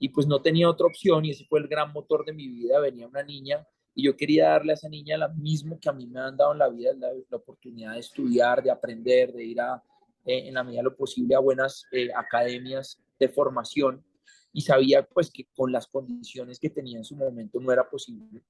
y pues no tenía otra opción y ese fue el gran motor de mi vida. Venía una niña y yo quería darle a esa niña lo mismo que a mí me han dado en la vida, la oportunidad de estudiar, de aprender, de ir en la medida de lo posible a buenas academias de formación, y sabía pues que con las condiciones que tenía en su momento no era posible.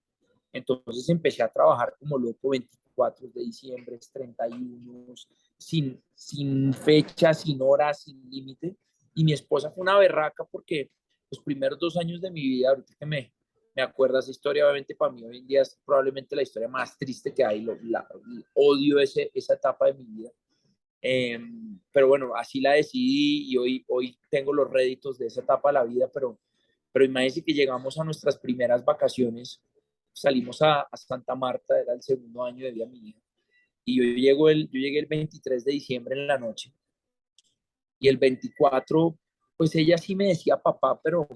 Entonces empecé a trabajar como loco, 24 de diciembre, 31, sin fecha, sin hora, sin límite. Y mi esposa fue una berraca porque los primeros 2 años de mi vida, ahorita que me acuerdo esa historia, obviamente para mí hoy en día es probablemente la historia más triste que hay, odio esa etapa de mi vida. Pero bueno, así la decidí y hoy tengo los réditos de esa etapa de la vida, pero imagínense que llegamos a nuestras primeras vacaciones, salimos a Santa Marta, era el segundo año de vida mía, y yo llegué el 23 de diciembre en la noche, y el 24, pues ella sí me decía papá, pero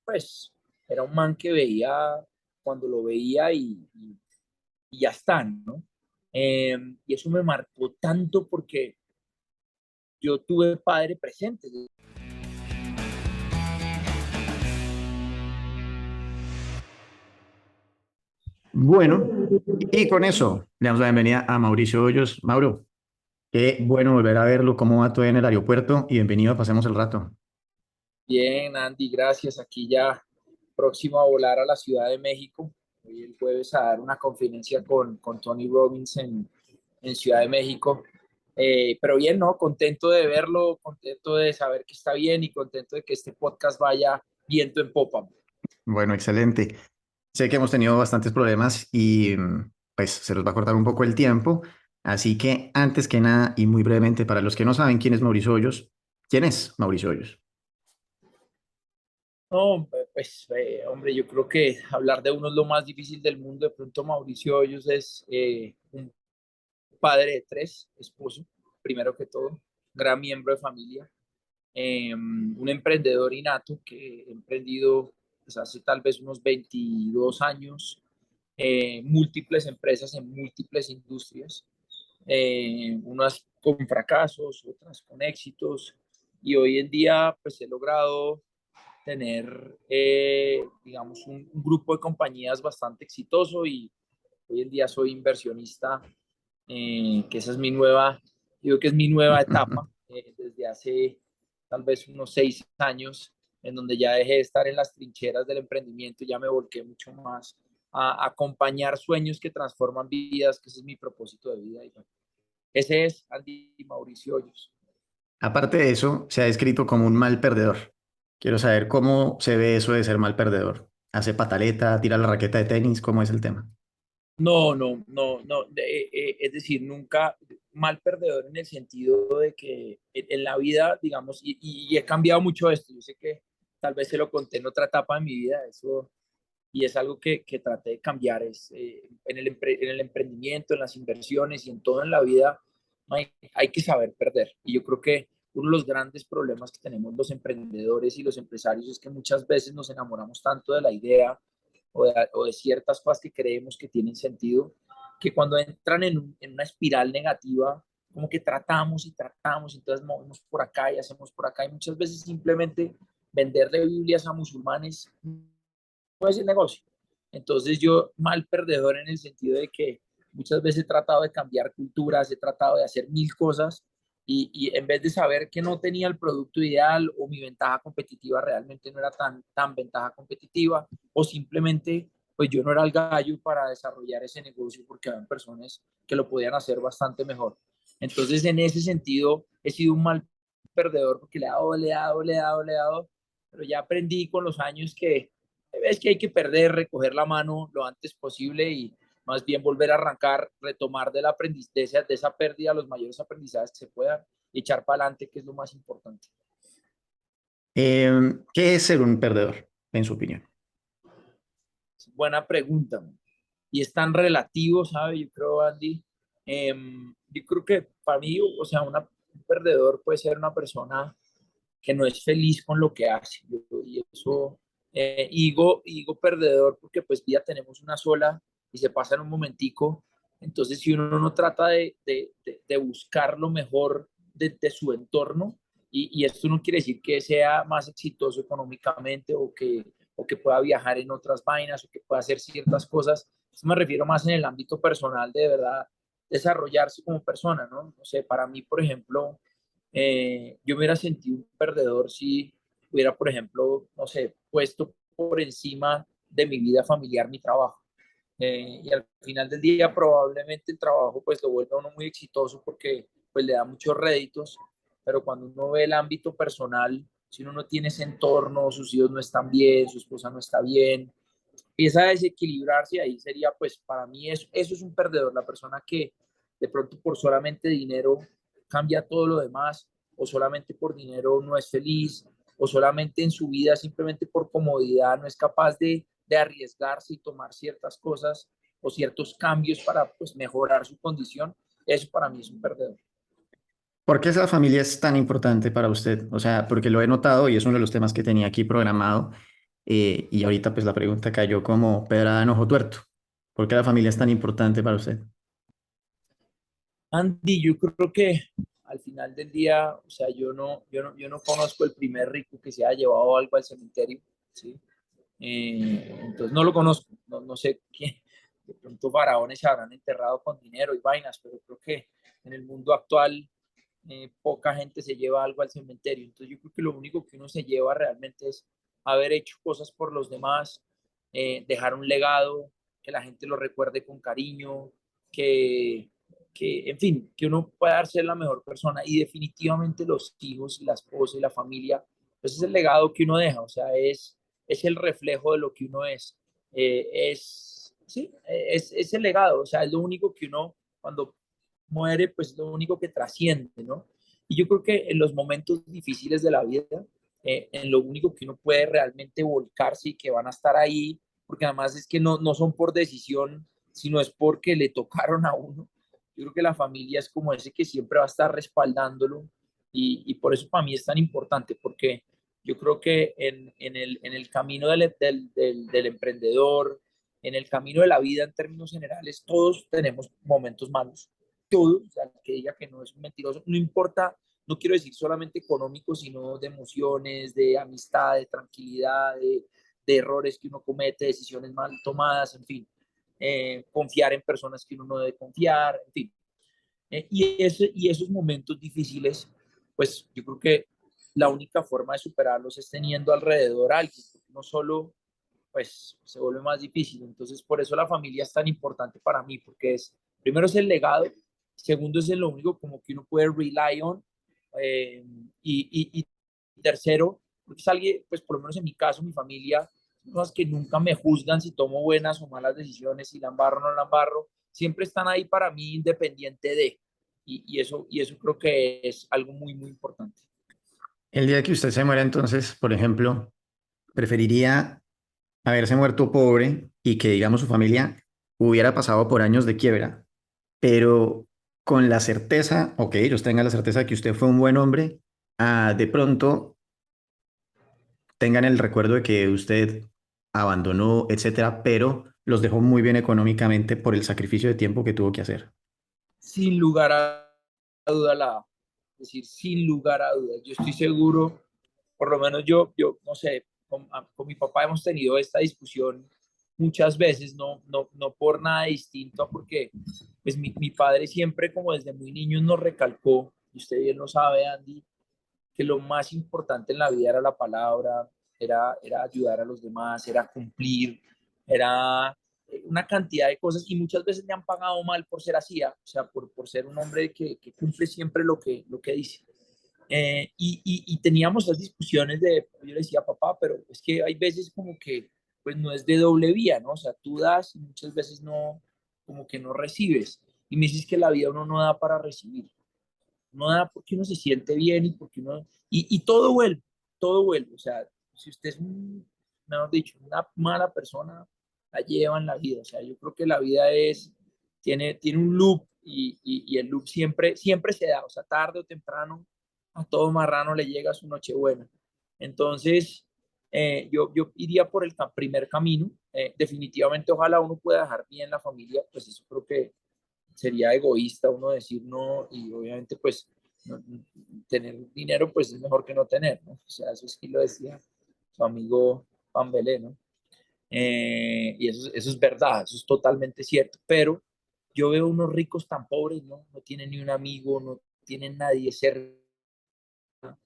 pues era un man que veía cuando lo veía y ya está, ¿no? Y eso me marcó tanto porque yo tuve padre presente. Bueno, y con eso le damos la bienvenida a Mauricio Hoyos. Mauro, qué bueno volver a verlo, cómo va todo en el aeropuerto y bienvenido a Pasemos el Rato. Bien, Andy, gracias. Aquí ya próximo a volar a la Ciudad de México. Voy el jueves a dar una conferencia con Tony Robbins en Ciudad de México. Pero bien, ¿no? Contento de verlo, contento de saber que está bien y contento de que este podcast vaya viento en popa. Bueno, excelente. Sé que hemos tenido bastantes problemas y pues se nos va a cortar un poco el tiempo, así que antes que nada y muy brevemente, para los que no saben quién es Mauricio Hoyos, ¿quién es Mauricio Hoyos? No, pues, hombre, yo creo que hablar de uno es lo más difícil del mundo. De pronto, Mauricio Hoyos es un padre de tres, esposo, primero que todo, gran miembro de familia, un emprendedor innato que he emprendido pues, hace tal vez unos 22 años, múltiples empresas en múltiples industrias, unas con fracasos, otras con éxitos, y hoy en día pues he logrado tener, digamos, un grupo de compañías bastante exitoso y hoy en día soy inversionista, que esa es mi nueva, digo que es mi nueva etapa, desde hace tal vez unos 6 años, en donde ya dejé de estar en las trincheras del emprendimiento, ya me volqué mucho más a acompañar sueños que transforman vidas, que ese es mi propósito de vida. Y bueno, ese es Andy Mauricio Hoyos. Aparte de eso, se ha descrito como un mal perdedor. Quiero saber cómo se ve eso de ser mal perdedor. ¿Hace pataleta, tira la raqueta de tenis? ¿Cómo es el tema? No, no, no, no. Es decir, nunca mal perdedor en el sentido de que en la vida, digamos, y he cambiado mucho esto. Yo sé que tal vez se lo conté en otra etapa de mi vida, eso, y es algo que traté de cambiar. En el emprendimiento, en las inversiones y en todo en la vida, hay que saber perder. Y yo creo que uno de los grandes problemas que tenemos los emprendedores y los empresarios es que muchas veces nos enamoramos tanto de la idea o de ciertas cosas que creemos que tienen sentido, que cuando entran en una espiral negativa, como que tratamos y tratamos, entonces movemos por acá y hacemos por acá, y muchas veces simplemente venderle Biblias a musulmanes no es el negocio. Entonces yo mal perdedor en el sentido de que muchas veces he tratado de cambiar culturas, he tratado de hacer mil cosas y en vez de saber que no tenía el producto ideal o mi ventaja competitiva realmente no era tan ventaja competitiva o simplemente pues yo no era el gallo para desarrollar ese negocio porque había personas que lo podían hacer bastante mejor. Entonces en ese sentido he sido un mal perdedor porque le he dado, le he dado, le he dado, le he dado, pero ya aprendí con los años que es que hay que perder, recoger la mano lo antes posible y más bien volver a arrancar, retomar del aprendizaje, de esa pérdida los mayores aprendizajes que se puedan y echar para adelante, que es lo más importante. ¿Qué es ser un perdedor, en su opinión? Buena pregunta. Y es tan relativo, ¿sabe? Yo creo, Andy. Yo creo que para mí, o sea, un perdedor puede ser una persona que no es feliz con lo que hace. Y eso, digo perdedor porque pues vida tenemos una sola y se pasa en un momentico. Entonces, si uno no trata de buscar lo mejor de su entorno, y esto no quiere decir que sea más exitoso económicamente o que pueda viajar en otras vainas o que pueda hacer ciertas cosas. Esto me refiero más en el ámbito personal de verdad desarrollarse como persona, ¿no? No sé, para mí, por ejemplo, yo me hubiera sentido un perdedor si hubiera, por ejemplo, no sé, puesto por encima de mi vida familiar mi trabajo. Y al final del día probablemente el trabajo pues lo vuelve a uno muy exitoso porque pues le da muchos réditos, pero cuando uno ve el ámbito personal, si uno no tiene ese entorno, sus hijos no están bien, su esposa no está bien, empieza a desequilibrarse y ahí sería pues para mí eso es un perdedor, la persona que de pronto por solamente dinero cambia todo lo demás o solamente por dinero no es feliz o solamente en su vida simplemente por comodidad no es capaz de arriesgarse y tomar ciertas cosas o ciertos cambios para pues mejorar su condición, eso para mí es un perdedor. ¿Por qué esa familia es tan importante para usted? O sea, porque lo he notado y es uno de los temas que tenía aquí programado. Y ahorita pues la pregunta cayó como pedrada en ojo tuerto. ¿Por qué la familia es tan importante para usted? Andy, yo creo que al final del día, o sea, yo no conozco el primer rico que se haya llevado algo al cementerio, ¿sí? Entonces no lo conozco, no sé qué, de pronto faraones se habrán enterrado con dinero y vainas, pero creo que en el mundo actual poca gente se lleva algo al cementerio. Entonces yo creo que lo único que uno se lleva realmente es haber hecho cosas por los demás, dejar un legado, que la gente lo recuerde con cariño, que, en fin, que uno pueda ser la mejor persona y definitivamente los hijos y la esposa y la familia, pues es el legado que uno deja, o sea, es el reflejo de lo que uno es. Sí, es el legado, o sea, es lo único que uno, cuando muere, pues es lo único que trasciende, ¿no? Y yo creo que en los momentos difíciles de la vida, en lo único que uno puede realmente volcarse y que van a estar ahí, porque además es que no son por decisión, sino es porque le tocaron a uno. Yo creo que la familia es como ese que siempre va a estar respaldándolo y por eso para mí es tan importante, porque yo creo que en el camino del emprendedor, en el camino de la vida en términos generales, todos tenemos momentos malos, todos, o sea, el que diga que no es un mentiroso, no importa, no quiero decir solamente económico, sino de emociones, de amistad, de tranquilidad, de errores que uno comete, decisiones mal tomadas, en fin, confiar en personas que uno no debe confiar, en fin. Y esos momentos difíciles, pues yo creo que la única forma de superarlos es teniendo alrededor a alguien, no solo pues se vuelve más difícil. Entonces, por eso la familia es tan importante para mí, porque es, primero es el legado, segundo es lo único como que uno puede rely on, eh, y tercero, porque es alguien, pues por lo menos en mi caso, mi familia, cosas que nunca me juzgan si tomo buenas o malas decisiones, si la embarro o no la embarro, siempre están ahí para mí independiente de, y eso creo que es algo muy, muy importante. El día que usted se muera, entonces, por ejemplo, preferiría haberse muerto pobre y que, digamos, su familia hubiera pasado por años de quiebra, pero con la certeza, o que ellos tengan la certeza de que usted fue un buen hombre, de pronto tengan el recuerdo de que usted abandonó, etcétera, pero los dejó muy bien económicamente por el sacrificio de tiempo que tuvo que hacer. Sin lugar a duda es decir, sin lugar a dudas. Yo estoy seguro, por lo menos yo no sé, con mi papá hemos tenido esta discusión muchas veces, no por nada distinto, porque pues mi padre siempre, como desde muy niño, nos recalcó, y usted bien lo sabe, Andy, que lo más importante en la vida era la palabra, era ayudar a los demás, era cumplir, era una cantidad de cosas y muchas veces le han pagado mal por ser así, o sea, por ser un hombre que cumple siempre lo que dice. Y teníamos las discusiones de, yo le decía, papá, pero es que hay veces como que, pues no es de doble vía, ¿no? O sea, tú das y muchas veces no, como que no recibes. Y me dices que la vida uno no da para recibir, no da porque uno se siente bien y porque uno, y todo vuelve. O sea, si usted es un, mejor dicho, una mala persona, la lleva en la vida. O sea, yo creo que la vida tiene un loop y el loop siempre se da. O sea, tarde o temprano a todo marrano le llega su nochebuena. Entonces, yo iría por el primer camino. Definitivamente, ojalá uno pueda dejar bien la familia, pues eso creo que sería egoísta uno decir no y obviamente pues no, tener dinero pues es mejor que no tener, ¿no? O sea, eso sí lo decía su amigo Pambelé, ¿no? Y eso es verdad, eso es totalmente cierto, pero yo veo unos ricos tan pobres, ¿no? No tienen ni un amigo, no tienen nadie cerca, o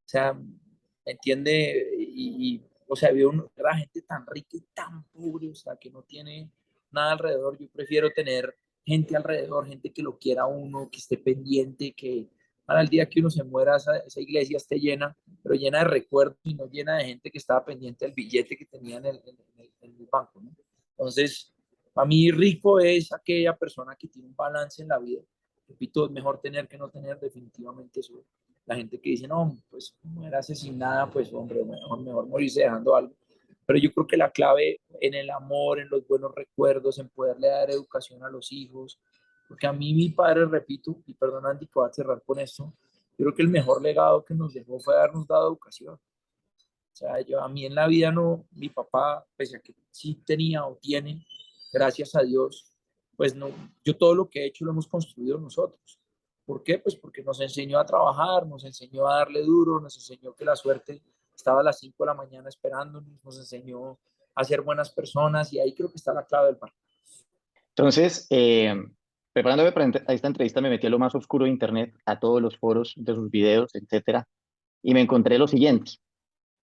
sea, ¿me entiende? O sea, veo la gente tan rica y tan pobre, o sea, que no tiene nada alrededor. Yo prefiero tener gente alrededor, gente que lo quiera a uno, que esté pendiente, que para el día que uno se muera, esa iglesia esté llena, pero llena de recuerdos y no llena de gente que estaba pendiente del billete que tenía en el banco, ¿no? Entonces, para mí rico es aquella persona que tiene un balance en la vida. Repito, es mejor tener que no tener, definitivamente eso. La gente que dice, no, pues muera asesinada, pues hombre, mejor morirse dejando algo. Pero yo creo que la clave en el amor, en los buenos recuerdos, en poderle dar educación a los hijos, porque a mí mi padre, repito, y perdón Andy, que voy a cerrar con esto, yo creo que el mejor legado que nos dejó fue habernos dado educación. O sea, yo a mí en la vida no, mi papá, pese a que sí tenía o tiene, gracias a Dios, pues no, yo todo lo que he hecho lo hemos construido nosotros. ¿Por qué? Pues porque nos enseñó a trabajar, nos enseñó a darle duro, nos enseñó que la suerte estaba a las 5 de la mañana esperándonos, nos enseñó a ser buenas personas y ahí creo que está la clave del partido. Entonces, preparándome para esta entrevista, me metí a lo más oscuro de Internet, a todos los foros de sus videos, etcétera, y me encontré lo siguiente.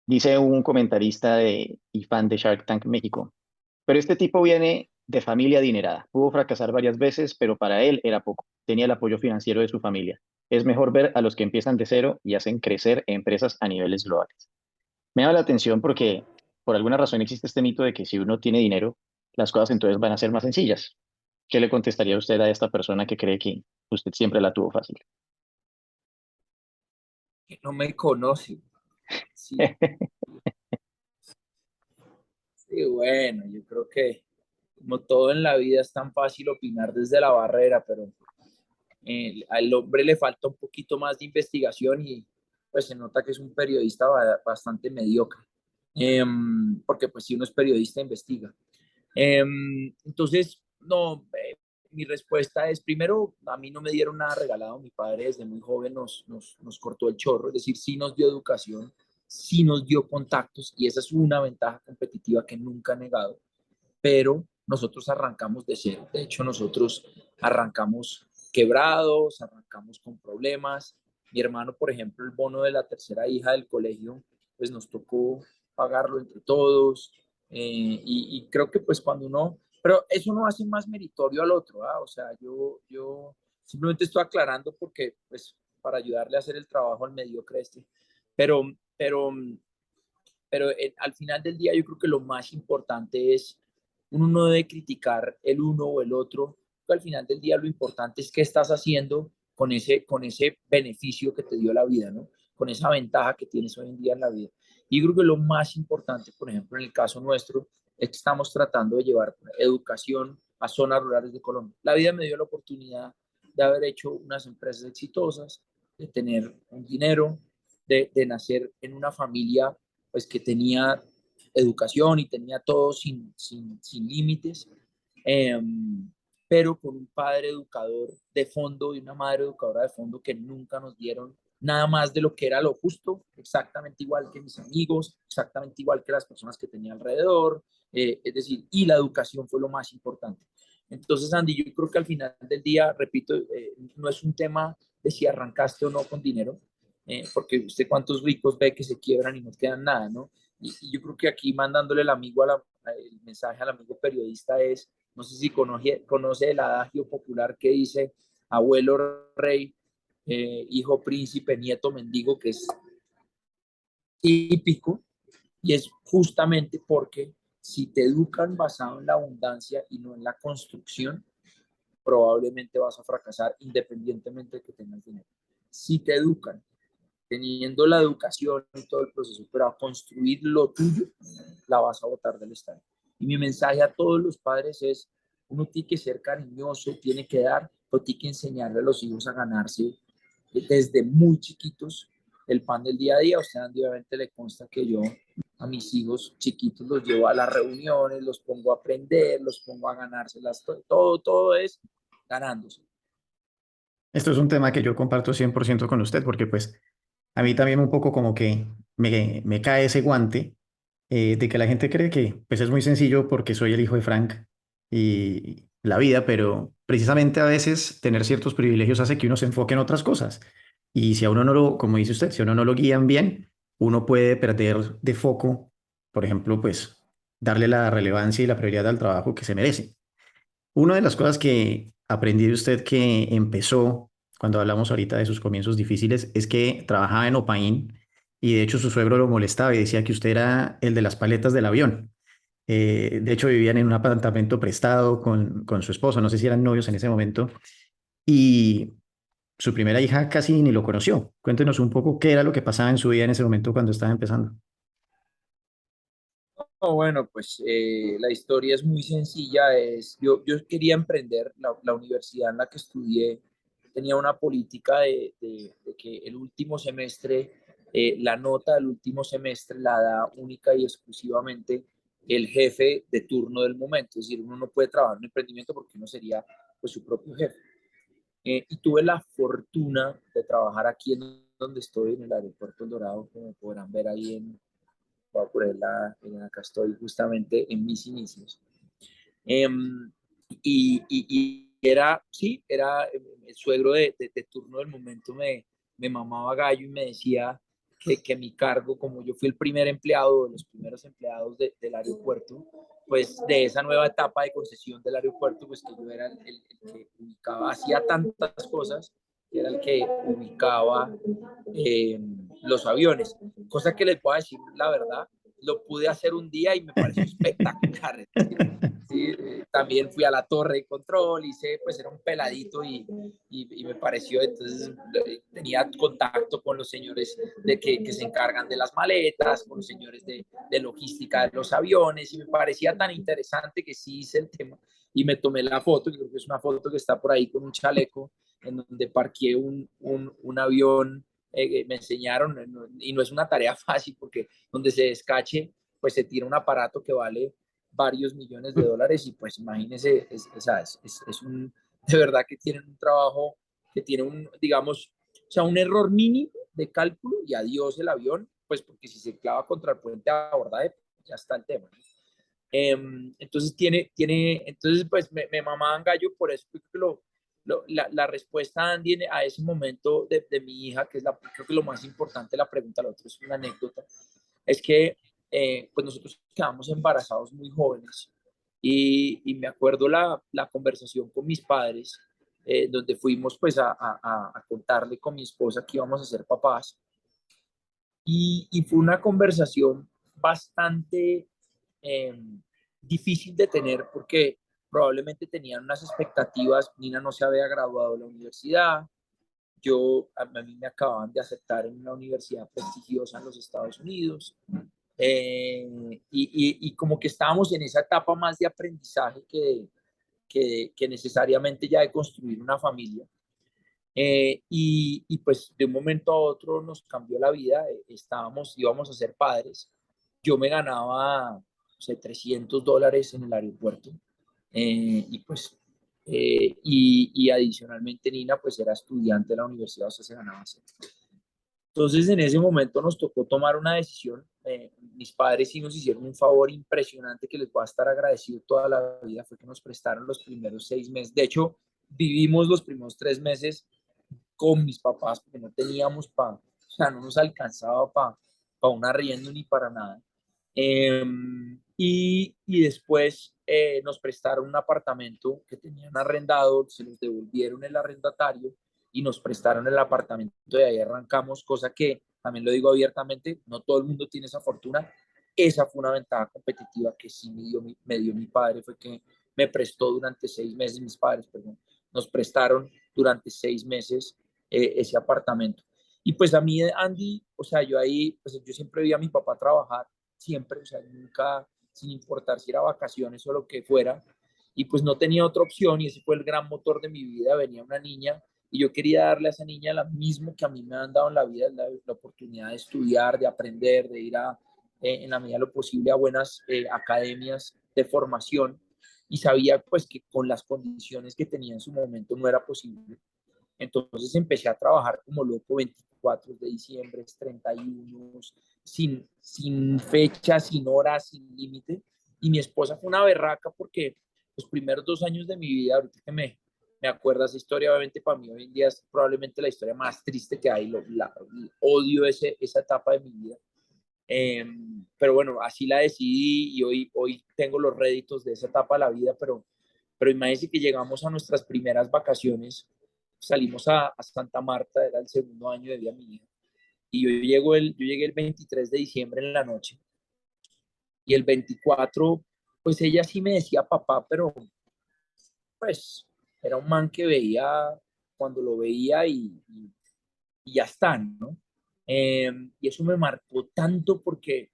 Dice un comentarista y fan de Shark Tank México: pero este tipo viene de familia adinerada. Pudo fracasar varias veces, pero para él era poco. Tenía el apoyo financiero de su familia. Es mejor ver a los que empiezan de cero y hacen crecer empresas a niveles globales. Me llama la atención porque por alguna razón existe este mito de que si uno tiene dinero, las cosas entonces van a ser más sencillas. ¿Qué le contestaría usted a esta persona que cree que usted siempre la tuvo fácil? Que no me conoce. Sí, sí, bueno, yo creo que como todo en la vida es tan fácil opinar desde la barrera, pero al hombre le falta un poquito más de investigación y pues se nota que es un periodista bastante mediocre. Porque pues si uno es periodista investiga. Entonces, no, mi respuesta es, primero, a mí no me dieron nada regalado, mi padre desde muy joven nos cortó el chorro, es decir, sí nos dio educación, sí nos dio contactos y esa es una ventaja competitiva que nunca he negado, pero nosotros arrancamos de cero. De hecho, nosotros arrancamos quebrados, arrancamos con problemas. Mi hermano, por ejemplo, el bono de la tercera hija del colegio, pues nos tocó pagarlo entre todos. Y creo que pues cuando uno, pero eso no hace más meritorio al otro, ¿ah? O sea, yo simplemente estoy aclarando porque pues para ayudarle a hacer el trabajo al mediocre este. Pero, pero al final del día yo creo que lo más importante es, uno no debe criticar el uno o el otro, pero al final del día lo importante es qué estás haciendo con ese beneficio que te dio la vida, ¿no? Con esa ventaja que tienes hoy en día en la vida. Y creo que lo más importante, por ejemplo, en el caso nuestro, es que estamos tratando de llevar educación a zonas rurales de Colombia. La vida me dio la oportunidad de haber hecho unas empresas exitosas, de tener un dinero, de nacer en una familia pues que tenía educación y tenía todo sin límites, eh, pero con un padre educador de fondo y una madre educadora de fondo que nunca nos dieron nada más de lo que era lo justo, exactamente igual que mis amigos, exactamente igual que las personas que tenía alrededor, es decir, y la educación fue lo más importante. Entonces, Andy, yo creo que al final del día, repito, no es un tema de si arrancaste o no con dinero, porque usted cuántos ricos ve que se quiebran y no quedan nada, ¿no? Y yo creo que aquí mandándole el amigo el mensaje al amigo periodista es, no sé si conoce el adagio popular que dice, abuelo rey, hijo príncipe, nieto mendigo, que es típico, y es justamente porque si te educan basado en la abundancia y no en la construcción, probablemente vas a fracasar independientemente de que tengas dinero. Si te educan teniendo la educación y todo el proceso, pero a construir lo tuyo, la vas a botar del estadio. Y mi mensaje a todos los padres es, uno tiene que ser cariñoso, tiene que dar, pero tiene que enseñarle a los hijos a ganarse desde muy chiquitos el pan del día a día. O sea, obviamente le consta que yo a mis hijos chiquitos los llevo a las reuniones, los pongo a aprender, los pongo a ganárselas, todo es ganándose. Esto es un tema que yo comparto 100% con usted, porque pues a mí también un poco como que me cae ese guante de que la gente cree que pues es muy sencillo porque soy el hijo de Frank y la vida, pero precisamente a veces tener ciertos privilegios hace que uno se enfoque en otras cosas. Y si a uno no lo, como dice usted, si a uno no lo guían bien, uno puede perder de foco, por ejemplo, pues darle la relevancia y la prioridad al trabajo que se merece. Una de las cosas que aprendí de usted que empezó cuando hablamos ahorita de sus comienzos difíciles es que trabajaba en Opaín y de hecho su suegro lo molestaba y decía que usted era el de las paletas del avión. De hecho vivían en un apartamento prestado con su esposo, no sé si eran novios en ese momento, y su primera hija casi ni lo conoció. Cuéntenos un poco qué era lo que pasaba en su vida en ese momento cuando estaba empezando. No, bueno, pues la historia es muy sencilla. Yo quería emprender. La universidad en la que estudié tenía una política de que el último semestre, la nota del último semestre la da única y exclusivamente el jefe de turno del momento. Es decir, uno no puede trabajar en un emprendimiento porque uno sería pues, su propio jefe. Y tuve la fortuna de trabajar aquí en donde estoy, en el aeropuerto El Dorado, como podrán ver ahí voy a ponerla, acá estoy justamente en mis inicios. Em, y era, sí, era el suegro de turno del momento me mamaba gallo y me decía que mi cargo, como yo fui el primer empleado, de los primeros empleados del aeropuerto, pues de esa nueva etapa de concesión del aeropuerto, pues que yo era el que ubicaba, hacía tantas cosas, que era el que ubicaba los aviones. Cosa que les voy a decir la verdad, lo pude hacer un día y me pareció espectacular. Sí, también fui a la torre de control, hice, pues era un peladito y me pareció, entonces tenía contacto con los señores que se encargan de las maletas, con los señores de logística de los aviones, y me parecía tan interesante que sí hice el tema y me tomé la foto, que creo que es una foto que está por ahí con un chaleco, en donde parqué un avión, me enseñaron, y no es una tarea fácil porque donde se descache, pues se tira un aparato que vale varios millones de dólares y pues imagínense, de verdad que tienen un trabajo que tiene un, digamos, o sea, un error mínimo de cálculo y adiós el avión, pues porque si se clava contra el puente de abordaje, ya está el tema. Entonces entonces pues me mamaban gallo por eso, creo que la respuesta, Andy, a ese momento de mi hija, que es creo que lo más importante, la pregunta, la otra es una anécdota, es que pues nosotros quedamos embarazados muy jóvenes y me acuerdo la conversación con mis padres, donde fuimos pues a contarle con mi esposa que íbamos a ser papás y fue una conversación bastante eh, difícil de tener porque probablemente tenían unas expectativas. Nina no se había graduado de la universidad, a mí me acababan de aceptar en una universidad prestigiosa en los Estados Unidos, y como que estábamos en esa etapa más de aprendizaje que necesariamente ya de construir una familia. Y pues de un momento a otro nos cambió la vida, íbamos a ser padres. Yo me ganaba, no sé, $300 en el aeropuerto, y pues, y adicionalmente Nina pues era estudiante de la universidad, o sea, se ganaba así. Entonces en ese momento nos tocó tomar una decisión. Mis padres sí nos hicieron un favor impresionante que les voy a estar agradecido toda la vida, fue que nos prestaron los primeros 6 meses. De hecho, vivimos los primeros 3 meses con mis papás porque no teníamos o sea, no nos alcanzaba para un arriendo ni para nada. Y después nos prestaron un apartamento que tenían arrendado, se nos devolvieron el arrendatario y nos prestaron el apartamento, de ahí arrancamos, cosa que también lo digo abiertamente, no todo el mundo tiene esa fortuna. Esa fue una ventaja competitiva que sí me dio mi padre, fue que me prestó durante 6 meses, mis padres, perdón, nos prestaron durante 6 meses ese apartamento. Y pues a mí, Andy, o sea, yo ahí, pues yo siempre vi a mi papá trabajar, siempre, o sea, nunca, sin importar si era vacaciones o lo que fuera, y pues no tenía otra opción y ese fue el gran motor de mi vida. Venía una niña y yo quería darle a esa niña lo mismo que a mí me han dado en la vida, la oportunidad de estudiar, de aprender, de ir en la medida de lo posible a buenas academias de formación, y sabía pues que con las condiciones que tenía en su momento no era posible. Entonces empecé a trabajar como loco, 24 de diciembre, 31, sin fecha, sin hora, sin límite. Y mi esposa fue una berraca porque los primeros 2 años de mi vida, ahorita que me acuerdo esa historia, obviamente para mí hoy en día es probablemente la historia más triste que hay, odio esa etapa de mi vida. Pero bueno, así la decidí y hoy tengo los réditos de esa etapa de la vida, pero imagínense que llegamos a nuestras primeras vacaciones, salimos a Santa Marta, era el segundo año de vida de mi hija, y yo llegué el 23 de diciembre en la noche, y el 24, pues ella sí me decía papá, pero pues era un man que veía cuando lo veía y ya está, ¿no? Y eso me marcó tanto porque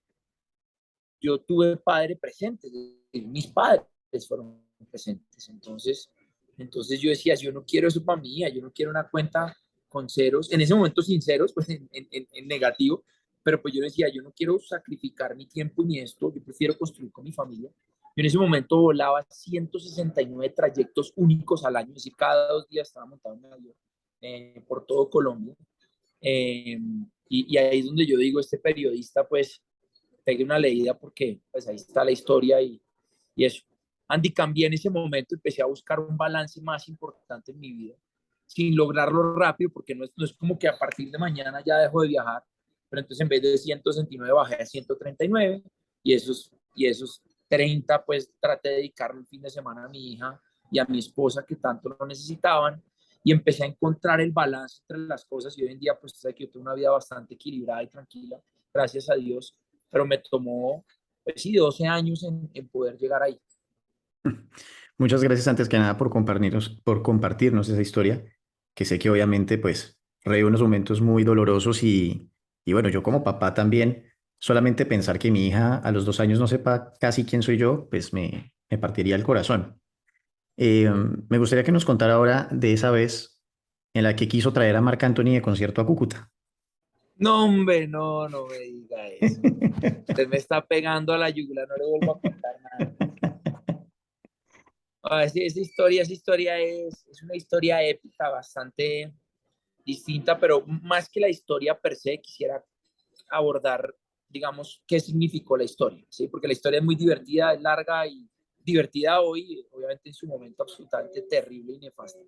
yo tuve padre presente, mis padres fueron presentes, entonces yo decía, yo no quiero eso para mí, yo no quiero una cuenta con ceros, en ese momento sin ceros, pues en negativo, pero pues yo decía, yo no quiero sacrificar mi tiempo ni esto, yo prefiero construir con mi familia. Yo en ese momento volaba 169 trayectos únicos al año, es decir, cada 2 días estaba montado en un avión por todo Colombia. Eh, y ahí es donde yo digo, este periodista, pues, pegué una leída porque pues ahí está la historia y eso. Andy, cambié en ese momento, empecé a buscar un balance más importante en mi vida, sin lograrlo rápido, porque no es como que a partir de mañana ya dejo de viajar, pero entonces en vez de 169 bajé a 139 y esos 30 pues traté de dedicarle un fin de semana a mi hija y a mi esposa que tanto lo necesitaban y empecé a encontrar el balance entre las cosas y hoy en día pues sé que yo tengo una vida bastante equilibrada y tranquila, gracias a Dios, pero me tomó, pues sí, 12 años en poder llegar ahí. Muchas gracias antes que nada por compartirnos esa historia, que sé que obviamente pues trae unos momentos muy dolorosos y bueno, yo como papá también, solamente pensar que mi hija a los 2 años no sepa casi quién soy yo, pues me partiría el corazón. Me gustaría que nos contara ahora de esa vez en la que quiso traer a Marc Anthony de concierto a Cúcuta. No, hombre, no me diga eso. Usted me está pegando a la yugular, no le vuelvo a contar nada. Esa historia es una historia épica, bastante distinta, pero más que la historia per se, quisiera abordar, digamos, qué significó la historia, ¿sí? Porque la historia es muy divertida, es larga y divertida hoy, obviamente en su momento absolutamente terrible y nefasta.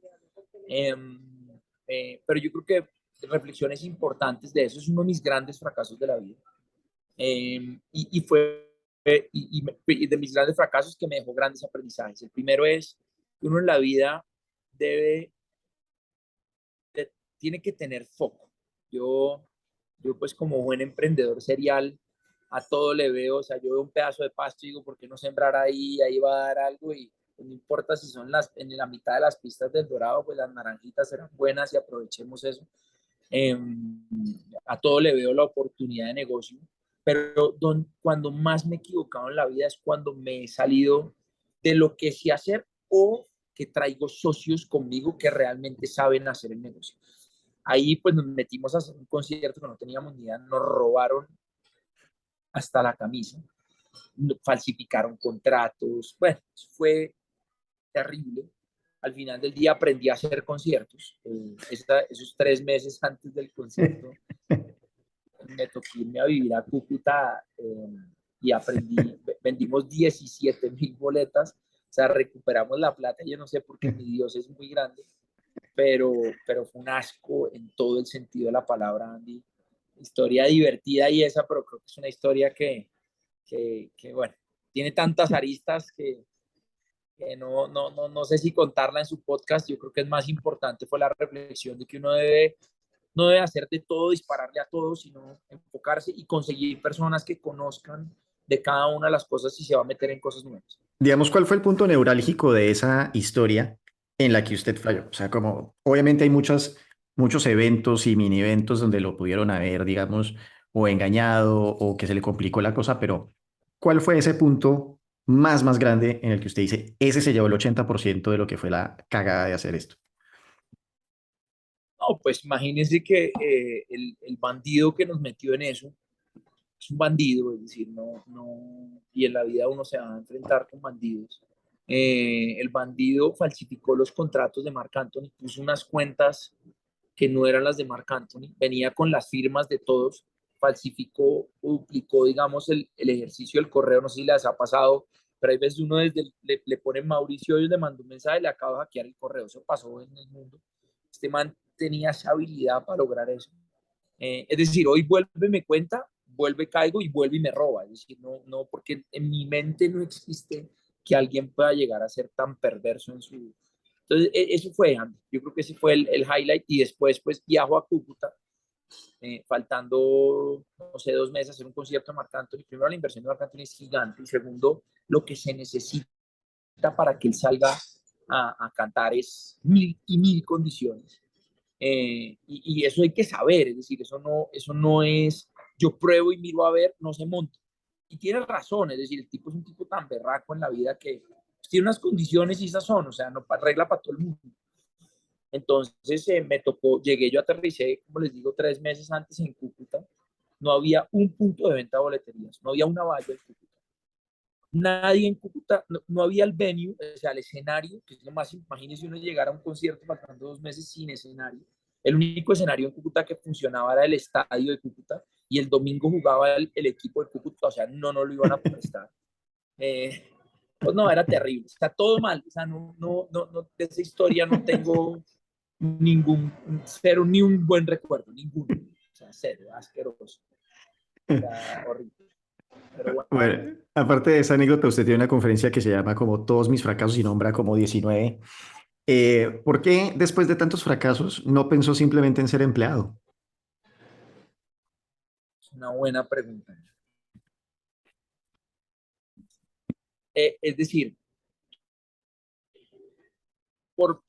Eh, pero yo creo que reflexiones importantes de eso es uno de mis grandes fracasos de la vida. Y de mis grandes fracasos que me dejó grandes aprendizajes. El primero es que uno en la vida debe, tiene que tener foco. Yo, yo pues como buen emprendedor serial, a todo le veo, o sea, yo veo un pedazo de pasto y digo, ¿por qué no sembrar ahí? Ahí va a dar algo y pues, no importa si son en la mitad de las pistas del Dorado, pues las naranjitas serán buenas y aprovechemos eso. Eh, a todo le veo la oportunidad de negocio, pero cuando más me he equivocado en la vida es cuando me he salido de lo que sé hacer o que traigo socios conmigo que realmente saben hacer el negocio. Ahí pues nos metimos a hacer un concierto que no teníamos ni idea, nos robaron hasta la camisa, falsificaron contratos, bueno, fue terrible. Al final del día aprendí a hacer conciertos. Esos 3 meses antes del concierto me tocó irme a vivir a Cúcuta y vendimos 17.000 boletas, o sea, recuperamos la plata, yo no sé por qué mi Dios es muy grande, pero fue un asco en todo el sentido de la palabra, Andy. Historia divertida y esa, pero creo que es una historia que bueno, tiene tantas aristas que no sé si contarla en su podcast. Yo creo que es más importante fue la reflexión de que no debe hacer de todo, dispararle a todo, sino enfocarse y conseguir personas que conozcan de cada una de las cosas y se va a meter en cosas nuevas. Digamos, ¿cuál fue el punto neurálgico de esa historia en la que usted falló? O sea, como obviamente hay muchos eventos y mini eventos donde lo pudieron haber, digamos, o engañado o que se le complicó la cosa, pero ¿cuál fue ese punto más grande en el que usted dice, ese se llevó el 80% de lo que fue la cagada de hacer esto? No, pues imagínense que el bandido que nos metió en eso es un bandido, es decir, y en la vida uno se va a enfrentar con bandidos. El bandido falsificó los contratos de Marc Anthony, puso unas cuentas que no eran las de Marc Anthony, venía con las firmas de todos, falsificó o duplicó, digamos, el ejercicio del correo, no sé si les ha pasado, pero hay veces uno le pone Mauricio, y le mandó un mensaje, le acaba de hackear el correo, eso pasó en el mundo. Este man tenía esa habilidad para lograr eso. Es decir, hoy vuelve y me cuenta, vuelve, caigo y vuelve y me roba. Es decir, no, porque en mi mente no existe que alguien pueda llegar a ser tan perverso en su... Entonces, eso fue, Andy. Yo creo que ese fue el highlight y después pues viajo a Cúcuta, faltando, no sé, 2 meses a hacer un concierto de Marc Anthony. Primero, la inversión de Marc Anthony es gigante y segundo, lo que se necesita para que él salga a cantar es mil y mil condiciones. Y eso hay que saber, es decir, eso no es, yo pruebo y miro a ver, no se monta. Y tiene razón, es decir, el tipo es un tipo tan berraco en la vida que pues, tiene unas condiciones y esas son, o sea, no regla para todo el mundo. Entonces me tocó, llegué, yo aterricé, como les digo, 3 meses antes en Cúcuta, no había un punto de venta de boleterías, no había una valla en Cúcuta. Nadie en Cúcuta, no había el venue, o sea, el escenario, que es lo más, imagínense uno llegar a un concierto faltando 2 meses sin escenario. El único escenario en Cúcuta que funcionaba era el estadio de Cúcuta y el domingo jugaba el equipo de Cúcuta, o sea, no lo iban a prestar. Pues no, era terrible, está todo mal, o sea, de esa historia no tengo ningún, cero, ni un buen recuerdo, ninguno, o sea, cero, asqueroso, era horrible, pero bueno. Bueno, aparte de esa anécdota, usted tiene una conferencia que se llama como Todos mis fracasos y nombra como 19. ¿Por qué después de tantos fracasos no pensó simplemente en ser empleado? Es una buena pregunta. Es decir,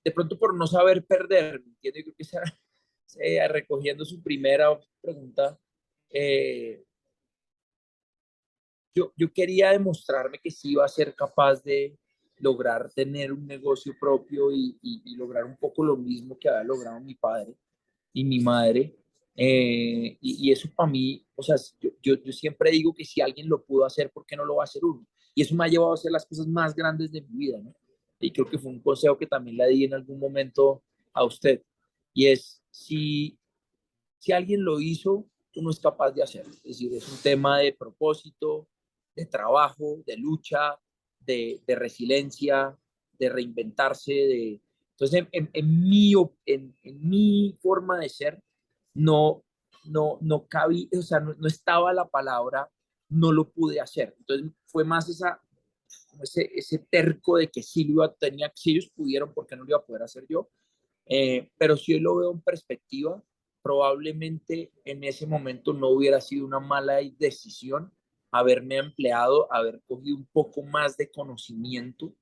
de pronto por no saber perder, ¿me entiende? Creo que recogiendo su primera pregunta, eh, yo quería demostrarme que sí iba a ser capaz de lograr tener un negocio propio y lograr un poco lo mismo que había logrado mi padre y mi madre. Y eso para mí, o sea, yo siempre digo que si alguien lo pudo hacer, ¿por qué no lo va a hacer uno? Y eso me ha llevado a hacer las cosas más grandes de mi vida, ¿no? Y creo que fue un consejo que también le di en algún momento a usted. Y es, si alguien lo hizo, uno es capaz de hacerlo. Es decir, es un tema de propósito, de trabajo, de lucha, de resiliencia, de reinventarse. Entonces, en mi forma de ser, no, no cabía, o sea, no estaba la palabra, no lo pude hacer. Entonces, fue más ese terco de que sí, tenía, si ellos pudieron, ¿por qué no lo iba a poder hacer yo? Pero si yo lo veo en perspectiva, probablemente en ese momento no hubiera sido una mala decisión haberme empleado, haber cogido un poco más de conocimiento